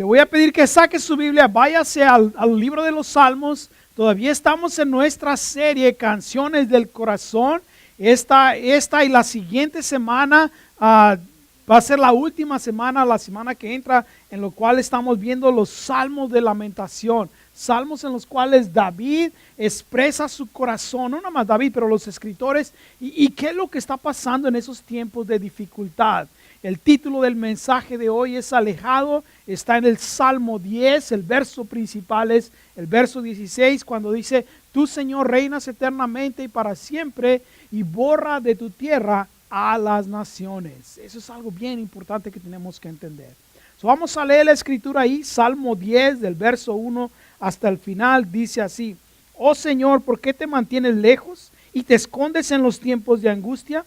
Le voy a pedir que saque su Biblia, váyase al libro de los Salmos. Todavía estamos en nuestra serie Canciones del Corazón. Esta y la siguiente semana va a ser la última semana, la semana que entra, en lo cual estamos viendo los Salmos de Lamentación. Salmos en los cuales David expresa su corazón, no nada más David, pero los escritores, y qué es lo que está pasando en esos tiempos de dificultad. El título del mensaje de hoy es Alejado, está en el Salmo 10, el verso principal es el verso 16, cuando dice, tú Señor reinas eternamente y para siempre, y borra de tu tierra a las naciones. Eso es algo bien importante que tenemos que entender. Vamos a leer la escritura ahí, Salmo 10, del verso 1 hasta el final, dice así, oh Señor, ¿por qué te mantienes lejos y te escondes en los tiempos de angustia?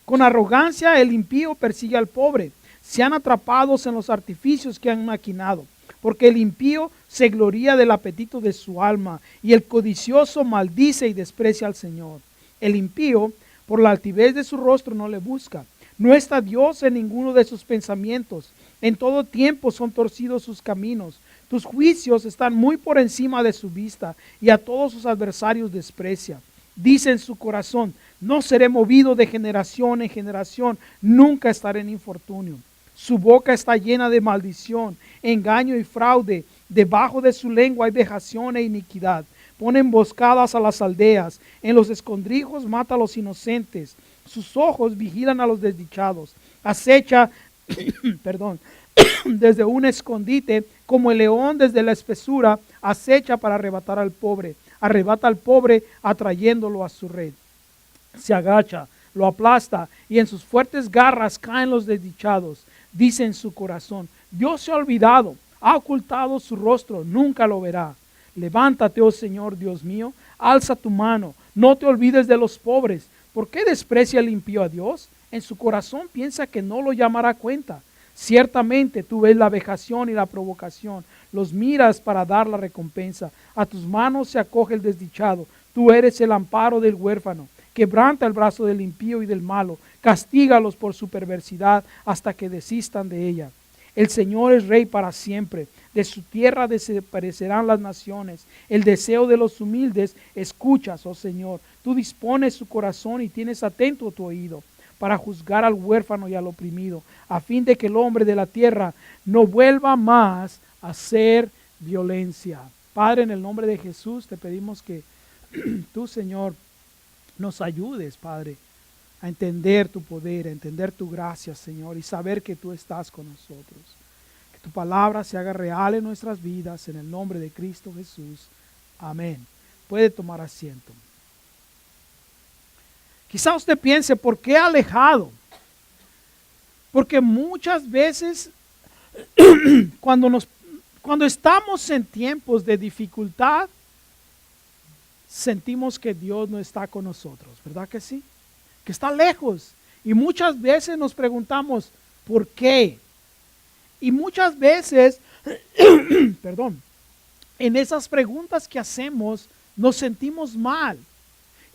Con arrogancia el impío persigue al pobre, sean atrapados en los artificios que han maquinado, porque el impío se gloría del apetito de su alma, y el codicioso maldice y desprecia al Señor. El impío, por la altivez de su rostro, no le busca, no está Dios en ninguno de sus pensamientos, en todo tiempo son torcidos sus caminos, tus juicios están muy por encima de su vista, y a todos sus adversarios desprecia. Dice en su corazón, no seré movido de generación en generación, nunca estaré en infortunio. Su boca está llena de maldición, engaño y fraude, debajo de su lengua hay vejación e iniquidad. Pone emboscadas a las aldeas, en los escondrijos mata a los inocentes, sus ojos vigilan a los desdichados, acecha, desde un escondite, como el león desde la espesura, acecha para arrebatar al pobre. Arrebata al pobre atrayéndolo a su red. Se agacha, lo aplasta y en sus fuertes garras caen los desdichados. Dice en su corazón, Dios se ha olvidado, ha ocultado su rostro, nunca lo verá. Levántate, oh Señor Dios mío, alza tu mano, no te olvides de los pobres. ¿Por qué desprecia el impío a Dios? En su corazón piensa que no lo llamará a cuenta. Ciertamente tú ves la vejación y la provocación, los miras para dar la recompensa. A tus manos se acoge el desdichado, tú eres el amparo del huérfano. Quebranta el brazo del impío y del malo, castígalos por su perversidad hasta que desistan de ella. El Señor es rey para siempre, de su tierra desaparecerán las naciones. El deseo de los humildes escuchas, oh Señor. Tú dispones su corazón y tienes atento tu oído para juzgar al huérfano y al oprimido, a fin de que el hombre de la tierra no vuelva más a hacer violencia. Padre, en el nombre de Jesús te pedimos que tú, Señor, nos ayudes, Padre, a entender tu poder, a entender tu gracia, Señor, y saber que tú estás con nosotros. Que tu palabra se haga real en nuestras vidas, en el nombre de Cristo Jesús. Amén. Puede tomar asiento. Quizá usted piense, ¿por qué alejado? Porque muchas veces cuando estamos en tiempos de dificultad, sentimos que Dios no está con nosotros, ¿verdad que sí? Que está lejos. Y muchas veces nos preguntamos, ¿por qué? Y muchas veces, en esas preguntas que hacemos, nos sentimos mal.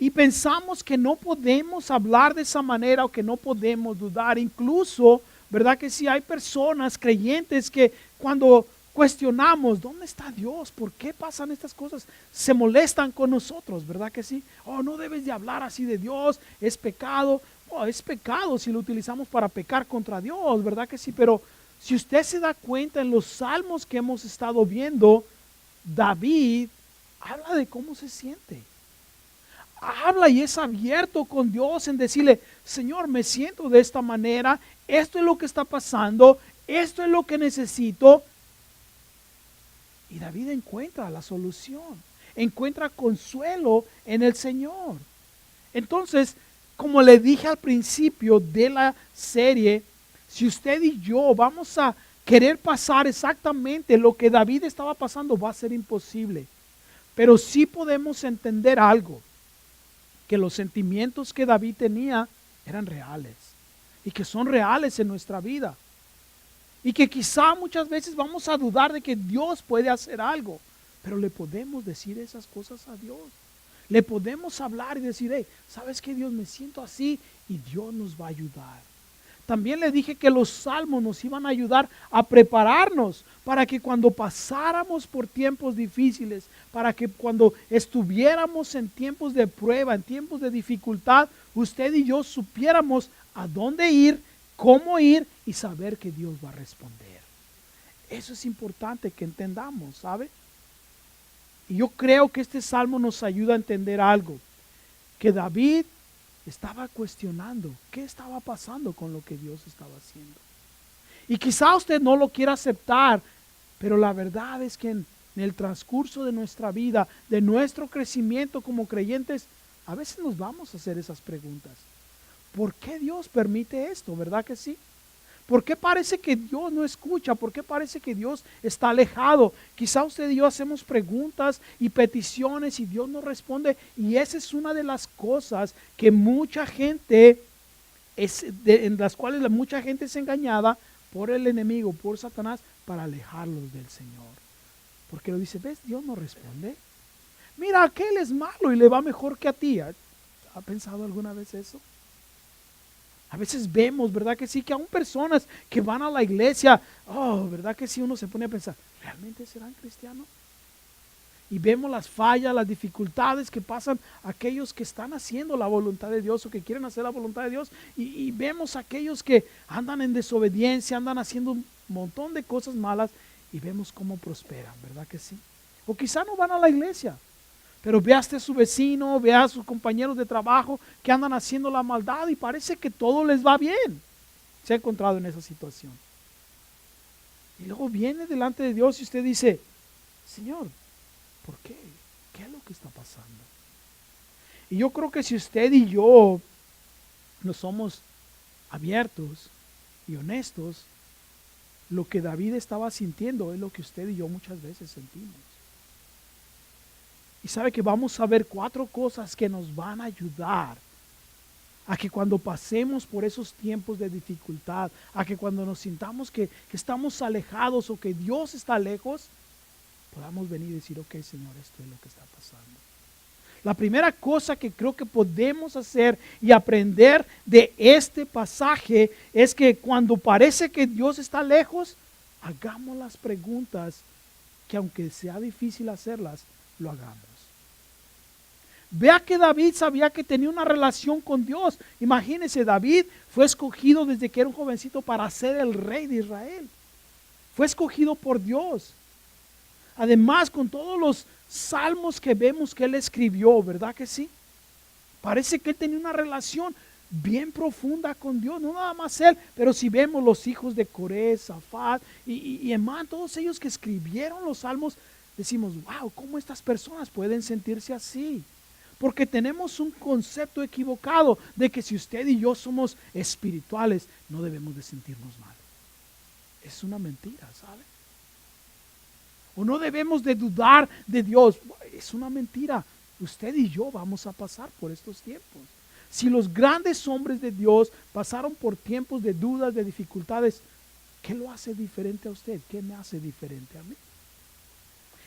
Y pensamos que no podemos hablar de esa manera o que no podemos dudar. Incluso, ¿verdad que sí? Hay personas creyentes que cuando cuestionamos, ¿dónde está Dios? ¿Por qué pasan estas cosas? Se molestan con nosotros, ¿verdad que sí? Oh, no debes de hablar así de Dios, es pecado. Oh, es pecado si lo utilizamos para pecar contra Dios, ¿verdad que sí? Pero si usted se da cuenta en los salmos que hemos estado viendo, David habla de cómo se siente. Habla y es abierto con Dios en decirle, Señor, me siento de esta manera, esto es lo que está pasando, esto es lo que necesito. Y David encuentra la solución, encuentra consuelo en el Señor. Entonces, como le dije al principio de la serie, si usted y yo vamos a querer pasar exactamente lo que David estaba pasando, va a ser imposible. Pero sí podemos entender algo, que los sentimientos que David tenía eran reales y que son reales en nuestra vida. Y que quizá muchas veces vamos a dudar de que Dios puede hacer algo, pero le podemos decir esas cosas a Dios. Le podemos hablar y decir, hey, ¿sabes qué, Dios? Me siento así y Dios nos va a ayudar. también le dije que los salmos nos iban a ayudar a prepararnos para que cuando pasáramos por tiempos difíciles, para que cuando estuviéramos en tiempos de prueba, en tiempos de dificultad, usted y yo supiéramos a dónde ir, cómo ir y saber que Dios va a responder. Eso es importante que entendamos, ¿sabe? Y yo creo que este salmo nos ayuda a entender algo, que David estaba cuestionando qué estaba pasando con lo que Dios estaba haciendo. Y quizá usted no lo quiera aceptar, pero la verdad es que en el transcurso de nuestra vida, de nuestro crecimiento como creyentes, a veces nos vamos a hacer esas preguntas. ¿Por qué Dios permite esto? ¿Verdad que sí? ¿Por qué parece que Dios no escucha? ¿Por qué parece que Dios está alejado? Quizá usted y yo hacemos preguntas y peticiones y Dios no responde. Y esa es una de las cosas que mucha gente, en las cuales mucha gente es engañada por el enemigo, por Satanás, para alejarlos del Señor. Porque lo dice, ¿ves? Dios no responde. Mira, aquel es malo y le va mejor que a ti. ¿Ha pensado alguna vez eso? A veces vemos, ¿verdad que sí? Que aún personas que van a la iglesia, ¿verdad que sí? Uno se pone a pensar, ¿realmente serán cristianos? Y vemos las fallas, las dificultades que pasan aquellos que están haciendo la voluntad de Dios o que quieren hacer la voluntad de Dios. Y vemos aquellos que andan en desobediencia, andan haciendo un montón de cosas malas y vemos cómo prosperan, ¿verdad que sí? O quizá no van a la iglesia, pero ve a su vecino, ve a sus compañeros de trabajo que andan haciendo la maldad y parece que todo les va bien. Se ha encontrado en esa situación. Y luego viene delante de Dios y usted dice, Señor, ¿por qué? ¿Qué es lo que está pasando? Y yo creo que si usted y yo no somos abiertos y honestos, lo que David estaba sintiendo es lo que usted y yo muchas veces sentimos. Y sabe que vamos a ver 4 cosas que nos van a ayudar a que cuando pasemos por esos tiempos de dificultad, a que cuando nos sintamos que estamos alejados o que Dios está lejos, podamos venir y decir, ok, Señor, esto es lo que está pasando. La primera cosa que creo que podemos hacer y aprender de este pasaje es que cuando parece que Dios está lejos, hagamos las preguntas que aunque sea difícil hacerlas, lo hagamos. Vea que David sabía que tenía una relación con Dios. Imagínense, David fue escogido desde que era un jovencito para ser el rey de Israel. Fue escogido por Dios. Además, con todos los salmos que vemos que él escribió, ¿verdad que sí? Parece que él tenía una relación bien profunda con Dios, no nada más él, pero si vemos los hijos de Coré, Zafat y Emán, todos ellos que escribieron los salmos, decimos, wow, ¿cómo estas personas pueden sentirse así? Porque tenemos un concepto equivocado de que si usted y yo somos espirituales, no debemos de sentirnos mal. Es una mentira, ¿sabe? O no debemos de dudar de Dios. Es una mentira. Usted y yo vamos a pasar por estos tiempos. Si los grandes hombres de Dios pasaron por tiempos de dudas, de dificultades, ¿qué lo hace diferente a usted? ¿Qué me hace diferente a mí?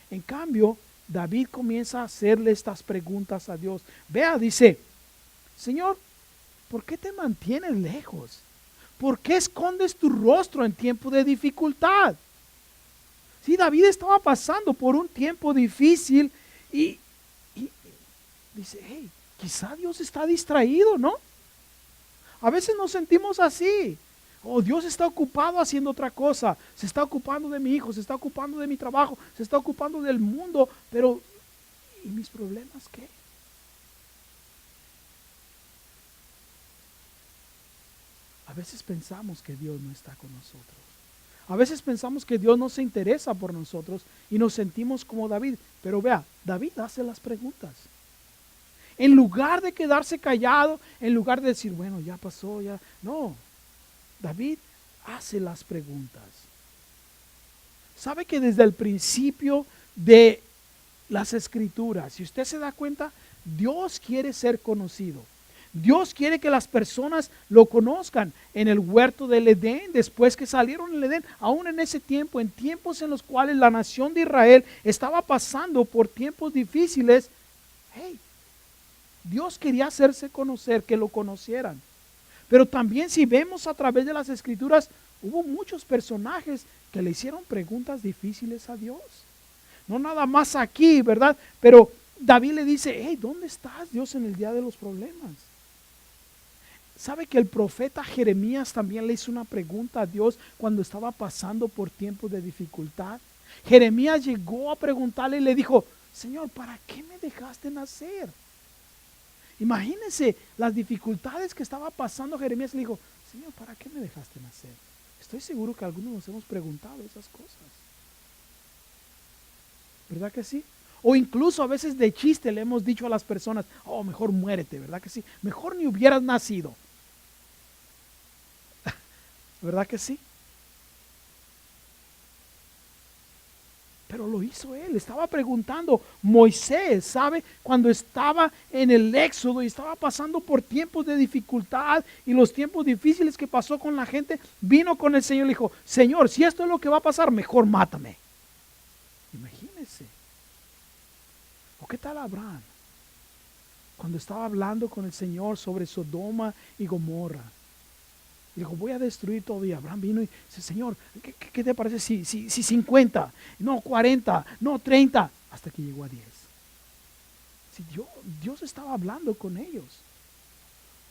En cambio, David comienza a hacerle estas preguntas a Dios. Vea, dice, Señor, ¿por qué te mantienes lejos? ¿Por qué escondes tu rostro en tiempo de dificultad? Sí, David estaba pasando por un tiempo difícil y dice, hey, quizá Dios está distraído, ¿no? A veces nos sentimos así. Oh, Dios está ocupado haciendo otra cosa. Se está ocupando de mi hijo, se está ocupando de mi trabajo, se está ocupando del mundo. Pero, ¿y mis problemas qué? A veces pensamos que Dios no está con nosotros. A veces pensamos que Dios no se interesa por nosotros y nos sentimos como David. Pero vea, David hace las preguntas. En lugar de quedarse callado, en lugar de decir, bueno, ya pasó, ya. No. David hace las preguntas. ¿Sabe que desde el principio de las escrituras, si usted se da cuenta, Dios quiere ser conocido? Dios quiere que las personas lo conozcan. En el huerto del Edén, después que salieron del Edén, aún en ese tiempo, en tiempos en los cuales la nación de Israel estaba pasando por tiempos difíciles, hey, Dios quería hacerse conocer, que lo conocieran. Pero también si vemos a través de las escrituras, hubo muchos personajes que le hicieron preguntas difíciles a Dios. No nada más aquí, ¿verdad? Pero David le dice, hey, ¿dónde estás, Dios, en el día de los problemas? ¿Sabe que el profeta Jeremías también le hizo una pregunta a Dios cuando estaba pasando por tiempos de dificultad? Jeremías llegó a preguntarle y le dijo, Señor, ¿para qué me dejaste nacer? Imagínense las dificultades que estaba pasando Jeremías. Le dijo, Señor, ¿para qué me dejaste nacer? Estoy seguro que algunos nos hemos preguntado esas cosas. ¿Verdad que sí? O incluso a veces de chiste le hemos dicho a las personas, oh, mejor muérete, ¿verdad que sí? Mejor ni hubieras nacido. ¿Verdad que sí? Pero lo hizo él, estaba preguntando. Moisés, ¿sabe? Cuando estaba en el Éxodo y estaba pasando por tiempos de dificultad y los tiempos difíciles que pasó con la gente, vino con el Señor y le dijo, Señor, si esto es lo que va a pasar, mejor mátame. Imagínense. ¿O qué tal Abraham? Cuando estaba hablando con el Señor sobre Sodoma y Gomorra. Dijo, voy a destruir todo. Y Abraham vino y dice, Señor, ¿qué te parece si 50, no 40, no 30, hasta que llegó a 10? Si Dios estaba hablando con ellos.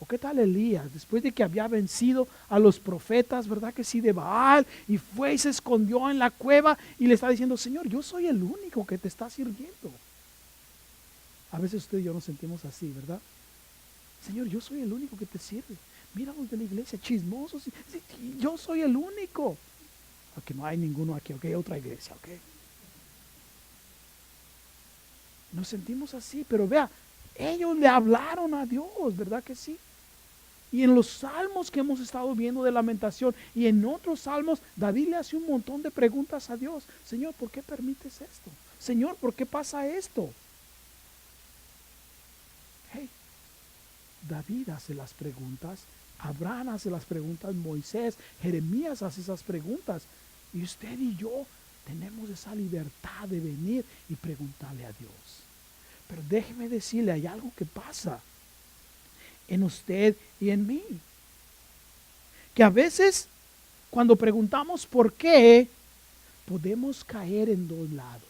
¿O qué tal Elías? Después de que había vencido a los profetas, ¿verdad que sí? De Baal, y fue y se escondió en la cueva y le está diciendo, Señor, yo soy el único que te está sirviendo. A veces usted y yo nos sentimos así, ¿verdad? Señor, yo soy el único que te sirve. Mira los de la iglesia, chismosos. Sí, yo soy el único. Ok, no hay ninguno aquí, ok, otra iglesia, ok. Nos sentimos así, pero vea, ellos le hablaron a Dios, ¿verdad que sí? Y en los salmos que hemos estado viendo de lamentación y en otros salmos, David le hace un montón de preguntas a Dios. Señor, ¿por qué permites esto? Señor, ¿por qué pasa esto? Hey, David hace las preguntas. Abraham hace las preguntas, Moisés, Jeremías hace esas preguntas. Y usted y yo tenemos esa libertad de venir y preguntarle a Dios. Pero déjeme decirle, hay algo que pasa en usted y en mí. Que a veces cuando preguntamos por qué, podemos caer en dos lados.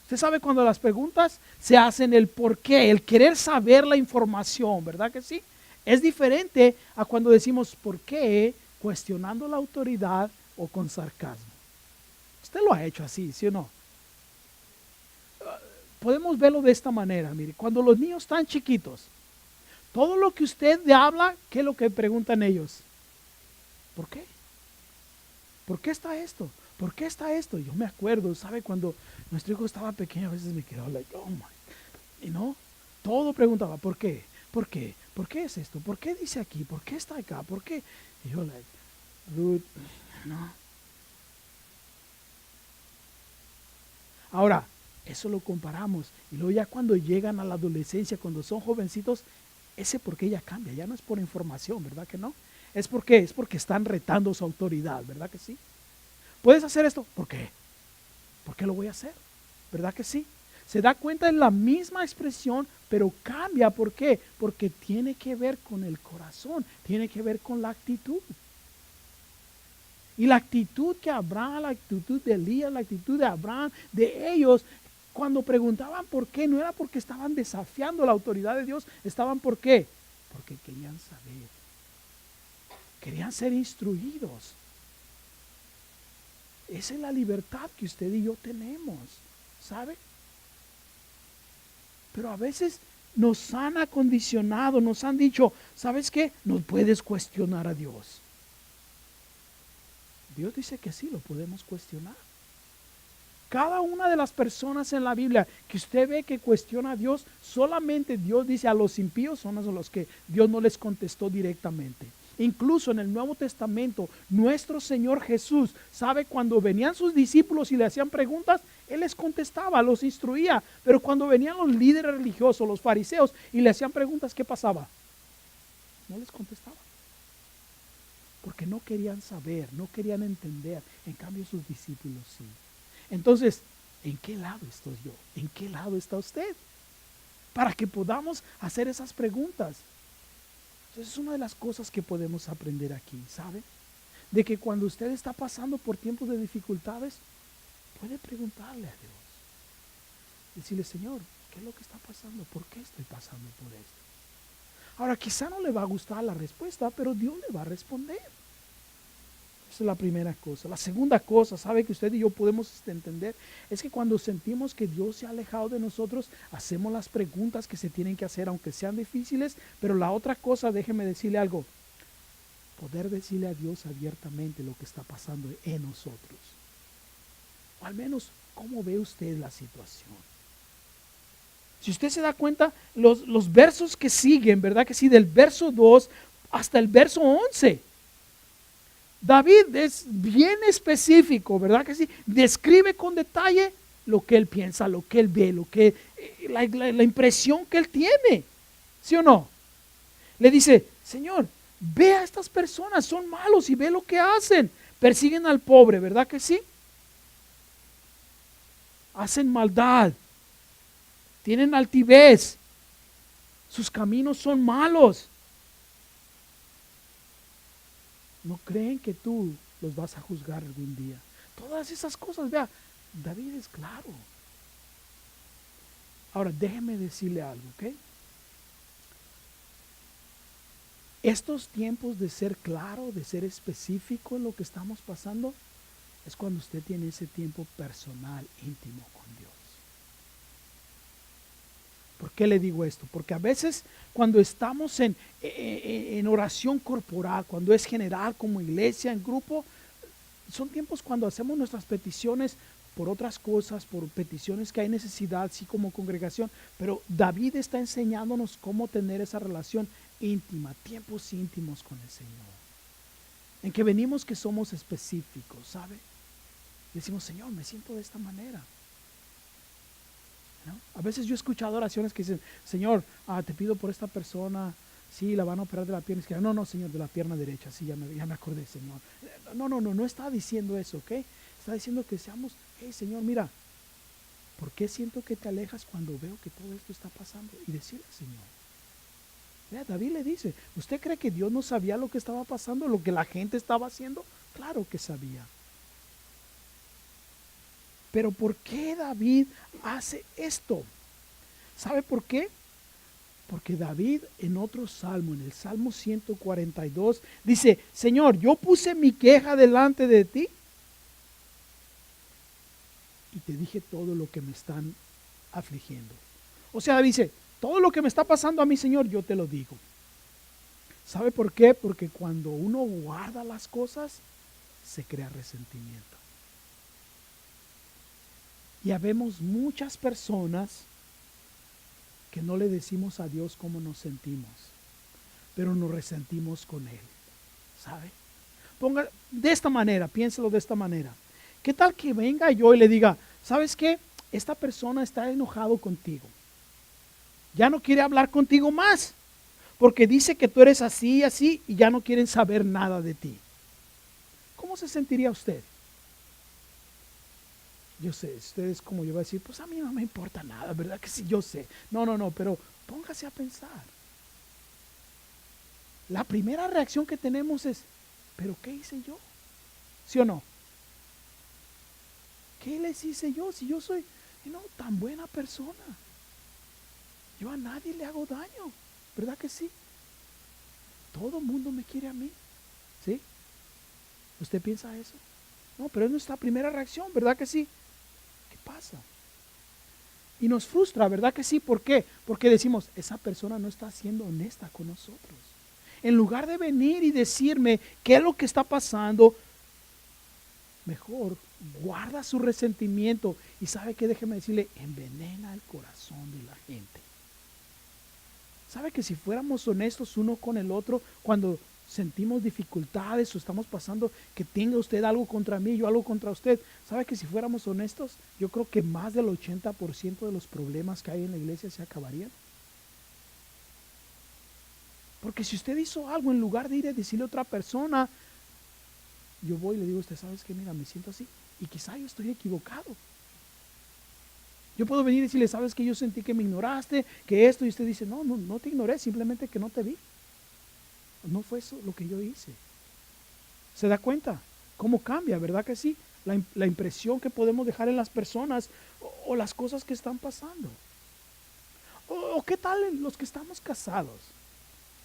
Usted sabe cuando las preguntas se hacen el por qué, el querer saber la información, ¿verdad que sí? Es diferente a cuando decimos por qué, cuestionando la autoridad o con sarcasmo. Usted lo ha hecho así, ¿sí o no? Podemos verlo de esta manera, mire, cuando los niños están chiquitos, todo lo que usted le habla, ¿qué es lo que preguntan ellos? ¿Por qué? ¿Por qué está esto? ¿Por qué está esto? Yo me acuerdo, ¿sabe? Cuando nuestro hijo estaba pequeño, a veces me quedaba like, oh my, y no, todo preguntaba, ¿por qué? ¿Por qué? ¿Por qué es esto? ¿Por qué dice aquí? ¿Por qué está acá? ¿Por qué? Y yo like, Ruth, no. Ahora, eso lo comparamos. Y luego ya cuando llegan a la adolescencia, cuando son jovencitos, ese por qué ya cambia. Ya no es por información, ¿verdad que no? Es porque están retando su autoridad, ¿verdad que sí? ¿Puedes hacer esto? ¿Por qué? ¿Por qué lo voy a hacer? ¿Verdad que sí? Se da cuenta en la misma expresión, pero cambia. ¿Por qué? Porque tiene que ver con el corazón, tiene que ver con la actitud. Y la actitud que Abraham, la actitud de Elías, la actitud de Abraham, de ellos, cuando preguntaban por qué, no era porque estaban desafiando la autoridad de Dios, estaban ¿por qué? Porque querían saber, querían ser instruidos. Esa es la libertad que usted y yo tenemos, ¿sabe? Pero a veces nos han acondicionado, nos han dicho, ¿sabes qué? No puedes cuestionar a Dios. Dios dice que sí, lo podemos cuestionar. Cada una de las personas en la Biblia que usted ve que cuestiona a Dios, solamente Dios dice a los impíos son a los que Dios no les contestó directamente. Incluso en el Nuevo Testamento, nuestro Señor Jesús, ¿sabe? Cuando venían sus discípulos y le hacían preguntas, Él les contestaba, los instruía. Pero cuando venían los líderes religiosos, los fariseos, y le hacían preguntas, ¿qué pasaba? No les contestaba. Porque no querían saber, no querían entender. En cambio sus discípulos sí. Entonces, ¿en qué lado estoy yo? ¿En qué lado está usted? Para que podamos hacer esas preguntas. Entonces es una de las cosas que podemos aprender aquí, ¿sabe? De que cuando usted está pasando por tiempos de dificultades, puede preguntarle a Dios. Decirle, Señor, ¿qué es lo que está pasando? ¿Por qué estoy pasando por esto? Ahora, quizá no le va a gustar la respuesta, pero Dios le va a responder. Esa es la primera cosa. La segunda cosa, sabe que usted y yo podemos entender, es que cuando sentimos que Dios se ha alejado de nosotros, hacemos las preguntas que se tienen que hacer, aunque sean difíciles. Pero la otra cosa, déjeme decirle algo, poder decirle a Dios abiertamente lo que está pasando en nosotros. O al menos, ¿cómo ve usted la situación? Si usted se da cuenta, los versos que siguen, ¿verdad que sí? Del verso 2 hasta el verso 11. David es bien específico, ¿verdad que sí? Describe con detalle lo que él piensa, lo que él ve, la impresión que él tiene. ¿Sí o no? Le dice, Señor, ve a estas personas, son malos y ve lo que hacen. Persiguen al pobre, ¿verdad que sí? Hacen maldad. Tienen altivez. Sus caminos son malos. No creen que tú los vas a juzgar algún día. Todas esas cosas, vea, David es claro. Ahora, déjeme decirle algo, ¿ok? Estos tiempos de ser claro, de ser específico en lo que estamos pasando, es cuando usted tiene ese tiempo personal, íntimo con Dios. ¿Por qué le digo esto? Porque a veces cuando estamos en oración corporal, cuando es general como iglesia, en grupo, son tiempos cuando hacemos nuestras peticiones por otras cosas, por peticiones que hay necesidad, sí como congregación. Pero David está enseñándonos cómo tener esa relación íntima, tiempos íntimos con el Señor. En que venimos que somos específicos, ¿sabe? Decimos, Señor, me siento de esta manera. ¿No? A veces yo he escuchado oraciones que dicen, Señor, te pido por esta persona, sí, la van a operar de la pierna izquierda. No, no, Señor, de la pierna derecha, sí, ya me acordé, Señor. No está diciendo eso, ¿ok? Está diciendo que seamos, hey, Señor, mira, ¿por qué siento que te alejas cuando veo que todo esto está pasando? Y decirle, Señor. Vea, David le dice, ¿usted cree que Dios no sabía lo que estaba pasando, lo que la gente estaba haciendo? Claro que sabía. Pero ¿por qué David hace esto? ¿Sabe por qué? Porque David en otro salmo, en el Salmo 142, dice, Señor, yo puse mi queja delante de ti y te dije todo lo que me están afligiendo. O sea, David dice, todo lo que me está pasando a mí, Señor, yo te lo digo. ¿Sabe por qué? Porque cuando uno guarda las cosas, se crea resentimiento. Y habemos muchas personas que no le decimos a Dios cómo nos sentimos, pero nos resentimos con Él, ¿sabe? Ponga de esta manera, piénselo de esta manera. ¿Qué tal que venga yo y le diga, ¿sabes qué? Esta persona está enojado contigo. Ya no quiere hablar contigo más, porque dice que tú eres así y así y ya no quieren saber nada de ti. ¿Cómo se sentiría usted? Yo sé, ustedes como yo voy a decir, pues a mí no me importa nada, ¿verdad que sí? Yo sé. No, pero póngase a pensar. La primera reacción que tenemos es, ¿pero qué hice yo? ¿Sí o no? ¿Qué les hice yo si yo soy tan buena persona? Yo a nadie le hago daño, ¿verdad que sí? Todo el mundo me quiere a mí, ¿sí? ¿Usted piensa eso? No, pero es nuestra primera reacción, ¿verdad que sí? ¿Qué pasa? Y nos frustra, ¿verdad que sí? ¿Por qué? Porque decimos, esa persona no está siendo honesta con nosotros. En lugar de venir y decirme qué es lo que está pasando, mejor guarda su resentimiento y sabe que déjeme decirle, envenena el corazón de la gente. ¿Sabe que si fuéramos honestos uno con el otro, cuando sentimos dificultades o estamos pasando, que tenga usted algo contra mí, yo algo contra usted, ¿sabe que si fuéramos honestos, yo creo que más del 80% de los problemas que hay en la iglesia se acabarían? Porque si usted hizo algo, en lugar de ir a decirle a otra persona, yo voy y le digo a usted, ¿sabes qué? Mira, me siento así y quizá yo estoy equivocado. Yo puedo venir y decirle, ¿sabes qué? Yo sentí que me ignoraste, que esto, y usted dice, no te ignoré, simplemente que no te vi. no fue eso lo que yo hice. ¿Se da cuenta? ¿Cómo cambia? ¿Verdad que sí? La impresión que podemos dejar en las personas o las cosas que están pasando. O qué tal los que estamos casados.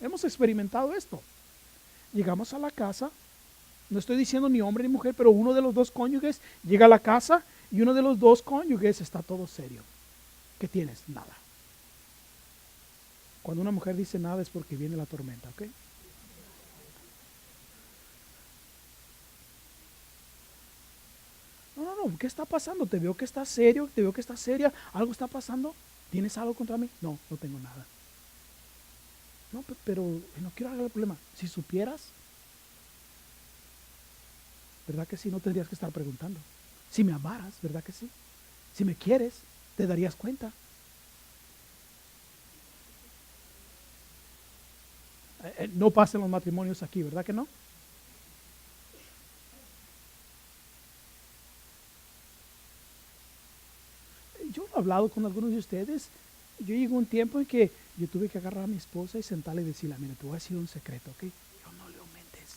Hemos experimentado esto. Llegamos a la casa, no estoy diciendo ni hombre ni mujer, pero uno de los dos cónyuges llega a la casa y uno de los dos cónyuges está todo serio. ¿Qué tienes? Nada. Cuando una mujer dice nada es porque viene la tormenta, ¿ok? No, ¿qué está pasando? Te veo que estás serio, te veo que estás seria, ¿algo está pasando? ¿Tienes algo contra mí? No, no tengo nada. No, pero no quiero arreglar el problema. Si supieras, ¿verdad que sí? No tendrías que estar preguntando. Si me amaras, ¿verdad que sí? Si me quieres, te darías cuenta. No pasen los matrimonios aquí, ¿verdad que no? Yo he hablado con algunos de ustedes. Yo llegué a un tiempo en que yo tuve que agarrar a mi esposa y sentarle y decirle, mira, te voy a decir un secreto, ¿ok? Yo no le aumentes.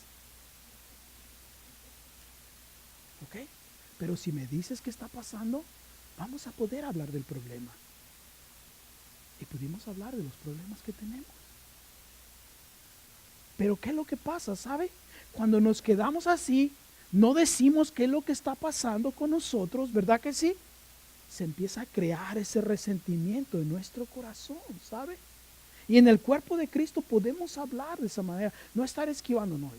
¿Ok? Pero si me dices qué está pasando, vamos a poder hablar del problema. Y pudimos hablar de los problemas que tenemos. Pero ¿qué es lo que pasa? ¿Sabe? Cuando nos quedamos así, no decimos qué es lo que está pasando con nosotros, ¿verdad que sí? Se empieza a crear ese resentimiento en nuestro corazón, ¿sabe? Y en el cuerpo de Cristo podemos hablar de esa manera, no estar esquivando, no,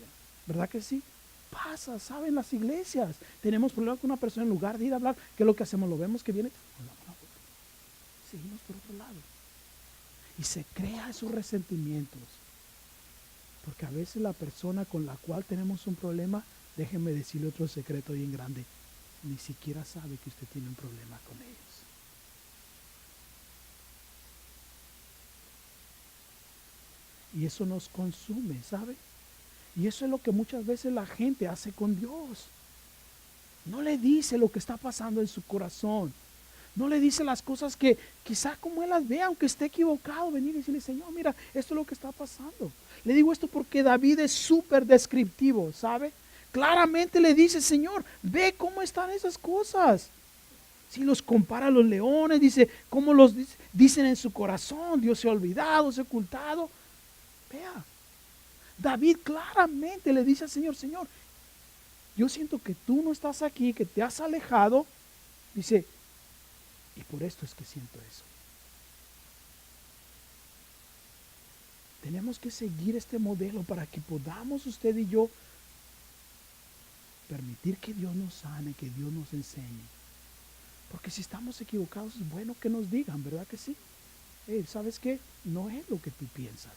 ¿verdad que sí? Pasa, ¿sabe? En las iglesias tenemos problemas con una persona, en lugar de ir a hablar, ¿qué es lo que hacemos? Lo vemos que viene, seguimos por otro lado. Y se crea esos resentimientos. Porque a veces la persona con la cual tenemos un problema, déjenme decirle otro secreto bien grande, ni siquiera sabe que usted tiene un problema con ellos. Y eso nos consume, ¿sabe? Y eso es lo que muchas veces la gente hace con Dios. No le dice lo que está pasando en su corazón. No le dice las cosas que quizá como él las ve, aunque esté equivocado, venir y decirle, Señor, mira, esto es lo que está pasando. Le digo esto porque David es súper descriptivo, ¿sabe? Claramente le dice, Señor, ve cómo están esas cosas. Si los compara a los leones, dice, cómo los dicen en su corazón, Dios se ha olvidado, se ha ocultado. Vea, David claramente le dice al Señor, Señor, yo siento que tú no estás aquí, que te has alejado. Dice, y por esto es que siento eso. Tenemos que seguir este modelo para que podamos usted y yo permitir que Dios nos sane, que Dios nos enseñe. Porque si estamos equivocados es bueno que nos digan, ¿verdad que sí? ¿Sabes qué? No es lo que tú piensas.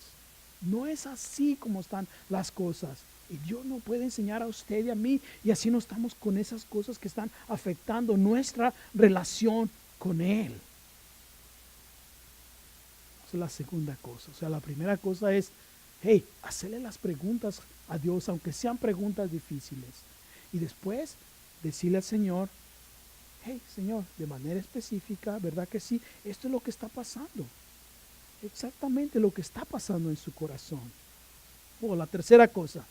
No es así como están las cosas. Y Dios no puede enseñar a usted y a mí, y así no estamos con esas cosas que están afectando nuestra relación con Él. Esa es la segunda cosa. O sea, la primera cosa es, hey, hacerle las preguntas a Dios, aunque sean preguntas difíciles. Y después, decirle al Señor, hey, Señor, de manera específica, ¿verdad que sí? Esto es lo que está pasando. Exactamente lo que está pasando en su corazón. La tercera cosa,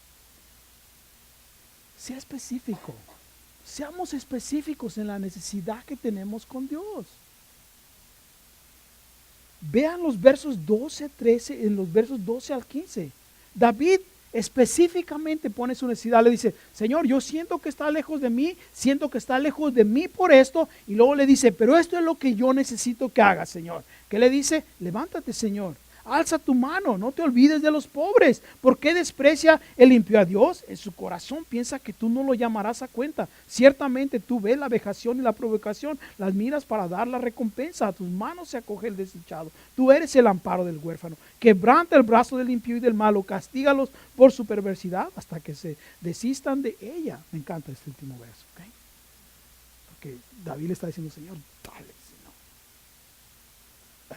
sea específico. Seamos específicos en la necesidad que tenemos con Dios. Vean los versos 12, 13, en los versos 12 al 15. David específicamente pone su necesidad, le dice, Señor, yo siento que está lejos de mí, siento que está lejos de mí por esto, y luego le dice, pero esto es lo que yo necesito que hagas, Señor. ¿Qué le dice? Levántate, Señor. Alza tu mano, no te olvides de los pobres. ¿Por qué desprecia el impío a Dios? En su corazón piensa que tú no lo llamarás a cuenta. Ciertamente tú ves la vejación y la provocación, las miras para dar la recompensa. A tus manos se acoge el desdichado. Tú eres el amparo del huérfano. Quebranta el brazo del impío y del malo, castígalos por su perversidad hasta que se desistan de ella. Me encanta este último verso, ¿okay? Porque David le está diciendo, Señor, dale.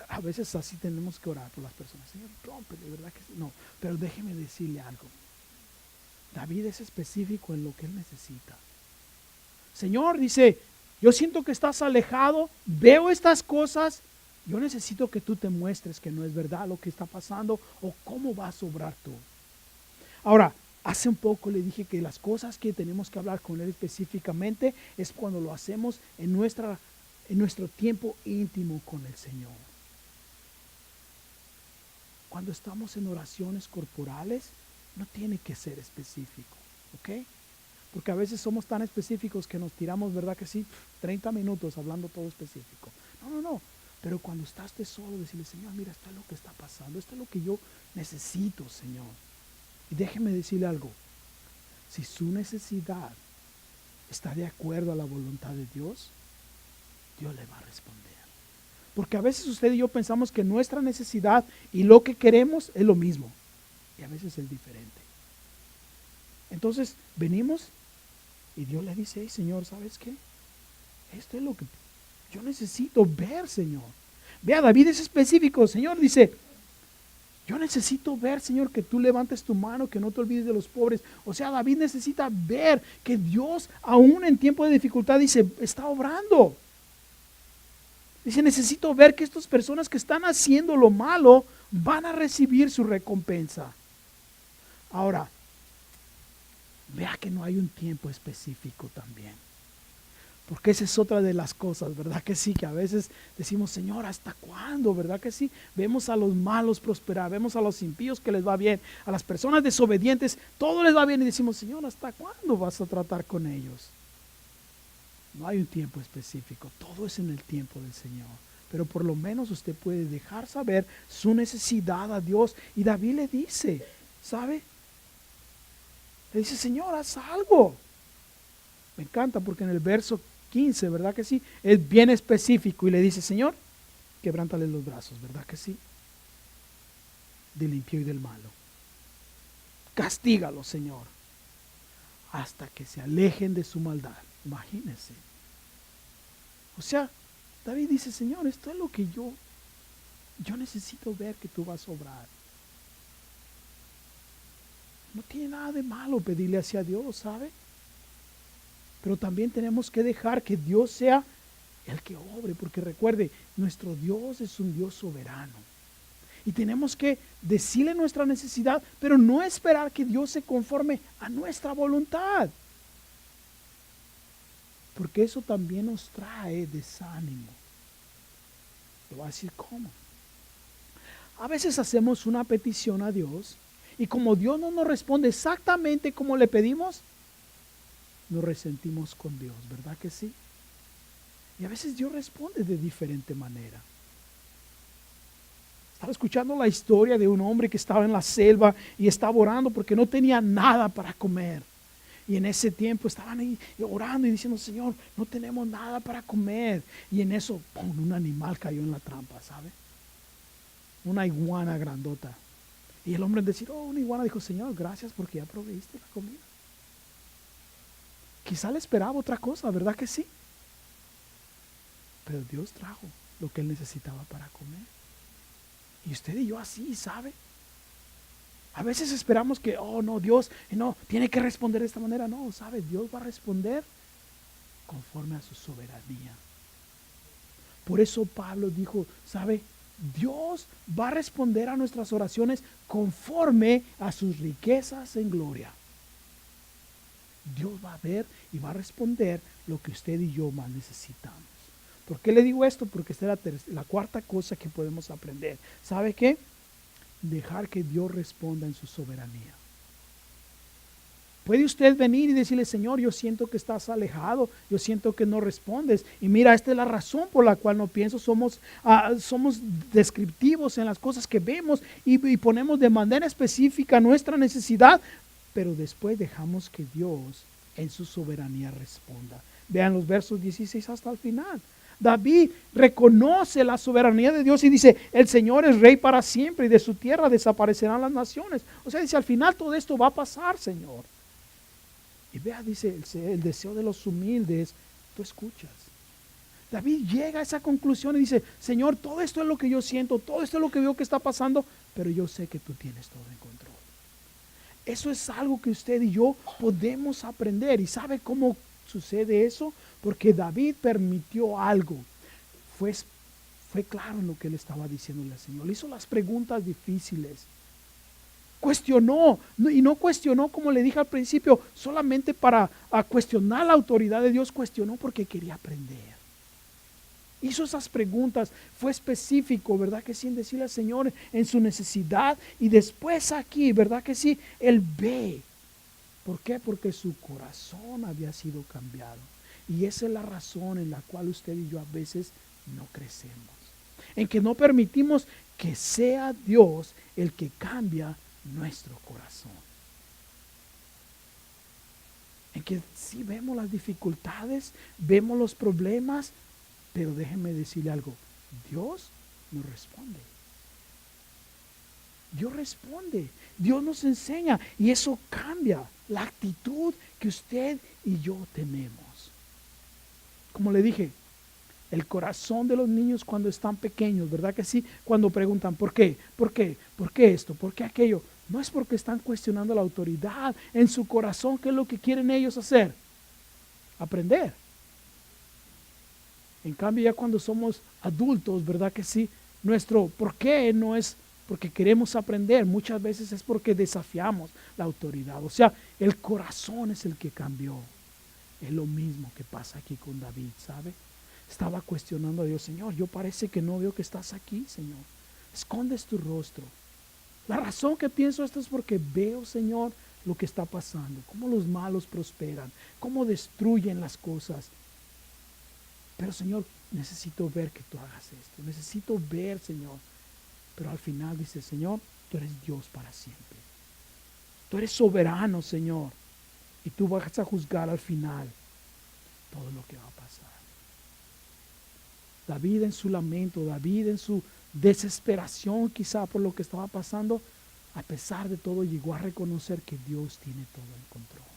A veces así tenemos que orar por las personas. Señor, rómpele, ¿verdad que sí? No, pero déjeme decirle algo. David es específico en lo que él necesita. Señor, dice, yo siento que estás alejado, veo estas cosas, yo necesito que tú te muestres que no es verdad lo que está pasando o cómo vas a obrar tú. Ahora, hace un poco le dije que las cosas que tenemos que hablar con Él específicamente es cuando lo hacemos en nuestro tiempo íntimo con el Señor. Cuando estamos en oraciones corporales, no tiene que ser específico, ¿ok? Porque a veces somos tan específicos que nos tiramos, ¿verdad que sí? 30 minutos hablando todo específico. No. Pero cuando estás solo, decirle, Señor, mira, esto es lo que está pasando, esto es lo que yo necesito, Señor. Y déjeme decirle algo. Si su necesidad está de acuerdo a la voluntad de Dios, Dios le va a responder. Porque a veces usted y yo pensamos que nuestra necesidad y lo que queremos es lo mismo. Y a veces es diferente. Entonces, venimos y Dios le dice, hey, Señor, ¿sabes qué? Esto es lo que yo necesito ver, Señor. Vea, David es específico. Señor dice, yo necesito ver, Señor, que tú levantes tu mano, que no te olvides de los pobres. O sea, David necesita ver que Dios, aún en tiempo de dificultad, dice, está obrando. Dice, necesito ver que estas personas que están haciendo lo malo van a recibir su recompensa. Ahora, vea que no hay un tiempo específico también. Porque esa es otra de las cosas, ¿verdad que sí? Que a veces decimos, Señor, ¿hasta cuándo? ¿Verdad que sí? Vemos a los malos prosperar, vemos a los impíos que les va bien, a las personas desobedientes, todo les va bien y decimos, Señor, ¿hasta cuándo vas a tratar con ellos? No hay un tiempo específico, todo es en el tiempo del Señor. Pero por lo menos usted puede dejar saber su necesidad a Dios. Y David le dice, ¿sabe? Le dice, Señor, haz algo. Me encanta porque en el verso 15, ¿verdad que sí? Es bien específico y le dice, Señor, quebrántale los brazos, ¿verdad que sí? Del impío y del malo. Castígalo, Señor, hasta que se alejen de su maldad. Imagínense. O sea, David dice, Señor, esto es lo que yo necesito ver que tú vas a obrar. No tiene nada de malo pedirle hacia Dios, ¿sabe? Pero también tenemos que dejar que Dios sea el que obre, porque recuerde, nuestro Dios es un Dios soberano. Y tenemos que decirle nuestra necesidad, pero no esperar que Dios se conforme a nuestra voluntad. Porque eso también nos trae desánimo. Le voy a decir cómo. A veces hacemos una petición a Dios y como Dios no nos responde exactamente como le pedimos, nos resentimos con Dios, ¿verdad que sí? Y a veces Dios responde de diferente manera. Estaba escuchando la historia de un hombre que estaba en la selva y estaba orando porque no tenía nada para comer. Y en ese tiempo estaban ahí orando y diciendo, Señor, no tenemos nada para comer. Y en eso, ¡pum!, un animal cayó en la trampa, ¿sabe? Una iguana grandota. Y el hombre decir, una iguana, dijo, Señor, gracias porque ya proveíste la comida. Quizá le esperaba otra cosa, ¿verdad que sí? Pero Dios trajo lo que él necesitaba para comer. Y usted y yo así, ¿sabe? A veces esperamos que, no, Dios no tiene que responder de esta manera. No, ¿sabe? Dios va a responder conforme a su soberanía. Por eso Pablo dijo, ¿sabe? Dios va a responder a nuestras oraciones conforme a sus riquezas en gloria. Dios va a ver y va a responder lo que usted y yo más necesitamos. ¿Por qué le digo esto? Porque esta es la cuarta cosa que podemos aprender. ¿Sabe qué? Dejar que Dios responda en su soberanía. Puede usted venir y decirle, Señor, yo siento que estás alejado, yo siento que no respondes. Y mira, esta es la razón por la cual no pienso. Somos descriptivos en las cosas que vemos y ponemos de manera específica nuestra necesidad, pero después dejamos que Dios en su soberanía responda. Vean los versos 16 hasta el final. David reconoce la soberanía de Dios y dice, el Señor es rey para siempre y de su tierra desaparecerán las naciones. O sea, dice, al final todo esto va a pasar, Señor. Y vea, dice, el deseo de los humildes, tú escuchas. David llega a esa conclusión y dice, Señor, todo esto es lo que yo siento, todo esto es lo que veo que está pasando, pero yo sé que tú tienes todo en control. Eso es algo que usted y yo podemos aprender. ¿Y sabe cómo sucede eso? Porque David permitió algo. Fue claro en lo que él estaba diciéndole al Señor. Le hizo las preguntas difíciles. Cuestionó, y no cuestionó, como le dije al principio, solamente para cuestionar la autoridad de Dios, cuestionó porque quería aprender. Hizo esas preguntas, fue específico, ¿verdad que sí? En decirle al Señor en su necesidad, y después aquí, ¿verdad que sí? Él ve. ¿Por qué? Porque su corazón había sido cambiado. Y esa es la razón en la cual usted y yo a veces no crecemos. En que no permitimos que sea Dios el que cambia nuestro corazón. En que sí vemos las dificultades, vemos los problemas, pero déjeme decirle algo, Dios nos responde. Dios responde, Dios nos enseña y eso cambia la actitud que usted y yo tenemos. Como le dije, el corazón de los niños cuando están pequeños, ¿verdad que sí? Cuando preguntan, ¿por qué? ¿Por qué? ¿Por qué esto? ¿Por qué aquello? No es porque están cuestionando la autoridad. En su corazón, ¿qué es lo que quieren ellos hacer? Aprender. En cambio, ya cuando somos adultos, ¿verdad que sí? Nuestro por qué no es porque queremos aprender, muchas veces es porque desafiamos la autoridad. O sea, el corazón es el que cambió. Es lo mismo que pasa aquí con David, ¿sabe? Estaba cuestionando a Dios, Señor, yo parece que no veo que estás aquí, Señor. Escondes tu rostro. La razón que pienso esto es porque veo, Señor, lo que está pasando, cómo los malos prosperan, cómo destruyen las cosas. Pero, Señor, necesito ver que tú hagas esto. Necesito ver, Señor. Pero al final dice, Señor, tú eres Dios para siempre. Tú eres soberano, Señor. Y tú vas a juzgar al final todo lo que va a pasar. David en su lamento, David en su desesperación quizá por lo que estaba pasando, a pesar de todo llegó a reconocer que Dios tiene todo en control.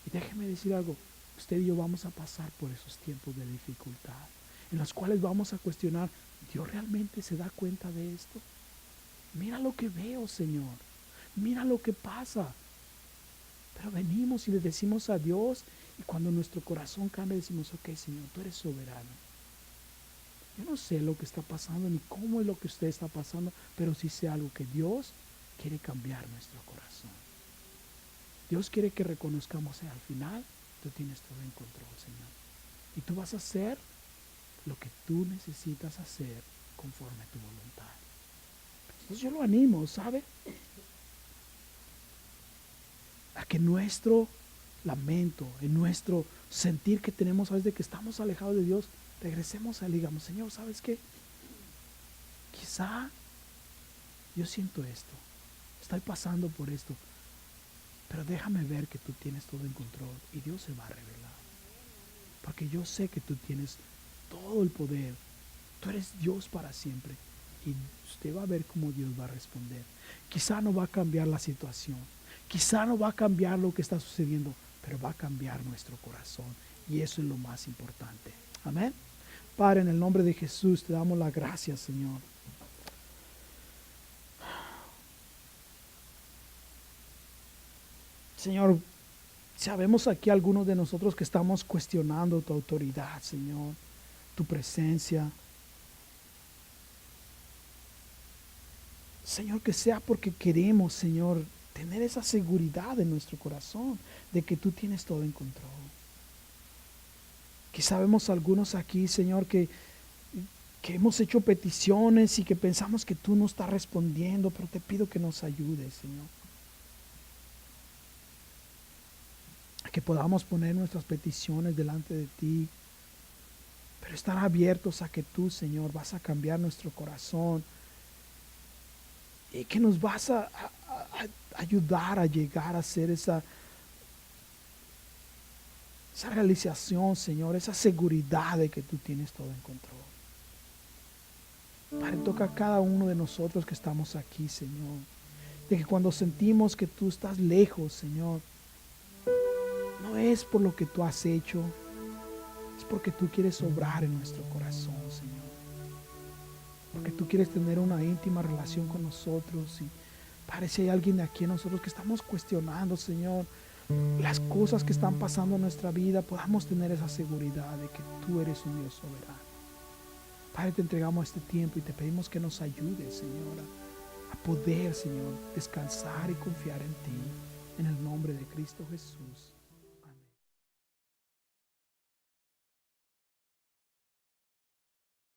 Y déjeme decir algo, usted y yo vamos a pasar por esos tiempos de dificultad, en los cuales vamos a cuestionar, ¿Dios realmente se da cuenta de esto? Mira lo que veo, Señor. Mira lo que pasa. Pero venimos y le decimos a Dios, y cuando nuestro corazón cambia, decimos, ok, Señor, tú eres soberano. Yo no sé lo que está pasando, ni cómo es lo que usted está pasando, pero sí sé algo, que Dios quiere cambiar nuestro corazón. Dios quiere que reconozcamos al final, tú tienes todo en control, Señor. Y tú vas a hacer lo que tú necesitas hacer conforme a tu voluntad. Entonces yo lo animo, ¿sabe? A que nuestro lamento, en nuestro sentir que tenemos a veces de que estamos alejados de Dios, regresemos a él y digamos, Señor, ¿sabes qué? Quizá yo siento esto, estoy pasando por esto, pero déjame ver que tú tienes todo en control y Dios se va a revelar. Porque yo sé que tú tienes todo el poder, tú eres Dios para siempre y usted va a ver cómo Dios va a responder. Quizá no va a cambiar la situación, quizá no va a cambiar lo que está sucediendo, pero va a cambiar nuestro corazón y eso es lo más importante. Amén. Padre, en el nombre de Jesús te damos las gracias, Señor. Señor, sabemos aquí algunos de nosotros que estamos cuestionando tu autoridad, Señor, tu presencia. Señor, que sea porque queremos, Señor, tener esa seguridad en nuestro corazón de que tú tienes todo en control. Quizá vemos algunos aquí, Señor, que hemos hecho peticiones y que pensamos que tú no estás respondiendo, pero te pido que nos ayudes, Señor. A que podamos poner nuestras peticiones delante de ti, pero estar abiertos a que tú, Señor, vas a cambiar nuestro corazón y que nos vas a ayudar a llegar a ser esa realización, Señor, esa seguridad de que tú tienes todo en control. Padre, toca a cada uno de nosotros que estamos aquí, Señor, de que cuando sentimos que tú estás lejos, Señor, no es por lo que tú has hecho, es porque tú quieres obrar en nuestro corazón, Señor. Porque tú quieres tener una íntima relación con nosotros. Y Padre, si hay alguien de aquí en nosotros que estamos cuestionando, Señor, las cosas que están pasando en nuestra vida, podamos tener esa seguridad de que tú eres un Dios soberano. Padre, te entregamos este tiempo y te pedimos que nos ayudes, Señora, a poder, Señor, descansar y confiar en ti. En el nombre de Cristo Jesús.